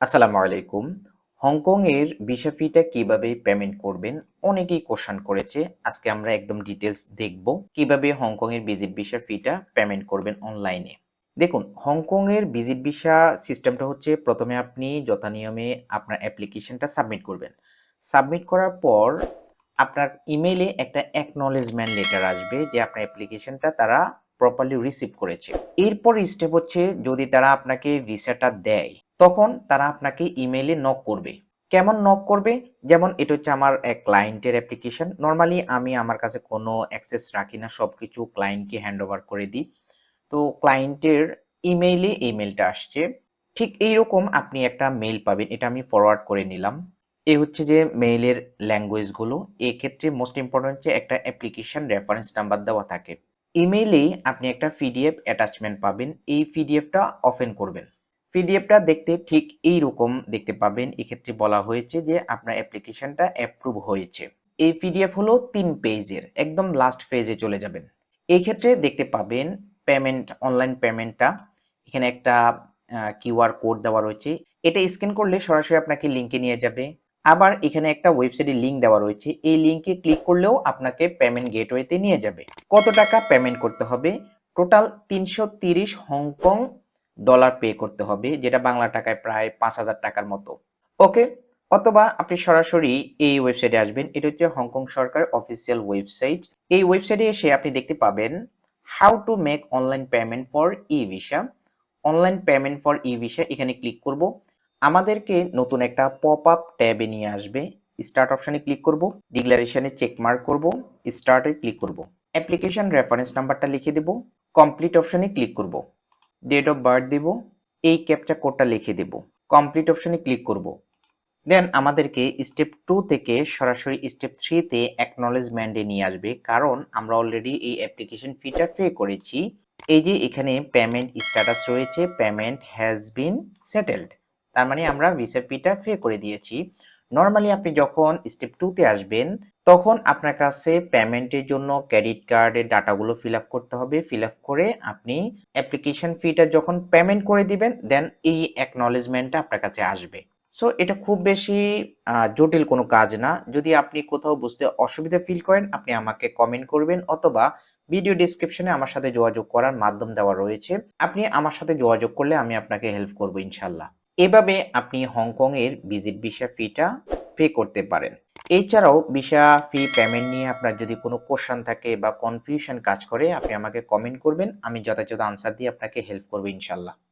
আসসালামু আলাইকুম। হংকং এর ভিসা ফিটা কিভাবে পেমেন্ট করবেন? অনেকেই কোশ্চেন করেছে। আজকে আমরা একদম ডিটেইলস দেখব কিভাবে হংকং এর ভিজিট ভিসা ফিটা পেমেন্ট করবেন অনলাইনে। দেখুন, হংকং এর ভিজিট ভিসা সিস্টেমটা হচ্ছে প্রথমে আপনি যথানিয়মে আপনার অ্যাপ্লিকেশনটা সাবমিট করবেন। সাবমিট করার পর আপনার ইমেইলে একটা অ্যাকনলেজমেন্ট লেটার আসবে যে আপনার অ্যাপ্লিকেশনটা তারা প্রপারলি রিসিভ করেছে। এরপর স্টেপ হচ্ছে যদি তারা আপনাকে ভিসাটা দেয় তখন তারা আপনাকে ইমেইলে নক করবে। কেমন নক করবে? যেমন এটা হচ্ছে আমার এক ক্লায়েন্টের অ্যাপ্লিকেশন। নরমালি আমি আমার কাছে কোনো অ্যাক্সেস রাখি না। সবকিছু ক্লায়েন্টকে হ্যান্ডওভার করে দিই। তো ক্লায়েন্টের ইমেইলে এই মেইলটা আসছে। ঠিক এইরকম আপনি একটা মেইল পাবেন। এটা আমি ফরওয়ার্ড করে নিলাম। এ হচ্ছে যে মেইলের ল্যাঙ্গুয়েজগুলো। এক্ষেত্রে মোস্ট ইম্পোর্টেন্ট হচ্ছে একটা অ্যাপ্লিকেশন রেফারেন্স নাম্বার দেওয়া থাকে। ইমেইলেই আপনি একটা পিডিএফ অ্যাটাচমেন্ট পাবেন। এই পিডিএফটা ওপেন করবেন। পিডিএফটা দেখতে ঠিক এইরকম দেখতে পাবেন। এক্ষেত্রে বলা হয়েছে যে আপনার অ্যাপ্লিকেশনটা অ্যাপ্রুভ হয়েছে। এই পিডিএফ হলো ৩ পেজের। একদম লাস্ট পেজে চলে যাবেন। এই ক্ষেত্রে দেখতে পাবেন পেমেন্ট, অনলাইন পেমেন্টটা। এখানে একটা কিউআর কোড দেওয়া রয়েছে। এটা স্ক্যান করলে সরাসরি আপনাকে লিঙ্কে নিয়ে যাবে। আবার এখানে একটা ওয়েবসাইটের লিঙ্ক দেওয়া রয়েছে। এই লিঙ্কে ক্লিক করলেও আপনাকে পেমেন্ট গেটওয়েতে নিয়ে যাবে। কত টাকা পেমেন্ট করতে হবে? টোটাল ৩৩০ হংকং ডলার পে করতে হবে, যেটা বাংলা টাকায় প্রায় ৫,০০০ টাকার মতো। ওকে? অথবা আপনি সরাসরি এই ওয়েবসাইটে আসবেন। এটা হচ্ছে হংকং সরকার অফিসিয়াল ওয়েবসাইট। এই ওয়েবসাইটে এসে আপনি দেখতে পাবেন how to make online payment for e-visa. Online payment for e-visa এখানে ক্লিক করব। আমাদেরকে নতুন একটা পপআপ ট্যাবে নিয়ে আসবে। স্টার্ট অপশনে ক্লিক করব, ডিক্লারেশনে চেক মার্ক করব, স্টার্টে ক্লিক করব। অ্যাপ্লিকেশন রেফারেন্স নাম্বারটা লিখে দেব, কমপ্লিট অপশনে ক্লিক করব। ডেট অফ বার্থ দেব, এই ক্যাপচা কোডটা লিখে দেব, কমপ্লিট অপশনে ক্লিক করব। দেন আমাদেরকে স্টেপ 2 থেকে সরাসরি স্টেপ 3 তে অ্যাকনলেজমেন্টে নিয়ে আসবে, কারণ আমরা অলরেডি এই অ্যাপ্লিকেশন ফিটা পে করেছি। এই যে এখানে পেমেন্ট স্ট্যাটাস রয়েছে, পেমেন্ট হ্যাজ বিন সেটেলড, তার মানে আমরা ভিসা ফিটা পে করে দিয়েছি। নর্মালি আপনি যখন স্টেপ 2 তে আসবেন তখন আপনার কাছে পেমেন্টের জন্য ক্রেডিট কার্ডের ডাটাগুলো ফিল আপ করতে হবে। ফিল আপ করে আপনি অ্যাপ্লিকেশন ফিটা যখন পেমেন্ট করে দিবেন দেন এই অ্যাকনলেজমেন্টটা আপনার কাছে আসবে। সো এটা খুব বেশি জটিল কোনো কাজ না। যদি আপনি কোথাও বুঝতে অসুবিধা ফিল করেন আপনি আমাকে কমেন্ট করবেন, অথবা ভিডিও ডেসক্রিপশনে আমার সাথে যোগাযোগ করার মাধ্যম দেওয়া রয়েছে। আপনি আমার সাথে যোগাযোগ করলে আমি আপনাকে হেল্প করব ইনশাল্লাহ। এভাবে আপনি হংকং এর ভিজিট ভিসা ফিটা পে করতে পারেন। এছাড়াও ভিসা ফি পেমেন্ট নিয়ে আপনার যদি কোনো কোশ্চেন থাকে বা কনফিউশন কাজ করে আপনি আমাকে কমেন্ট করবেন। আমি যথাযথ আনসার দিয়ে আপনাকে হেল্প করব ইনশাল্লাহ।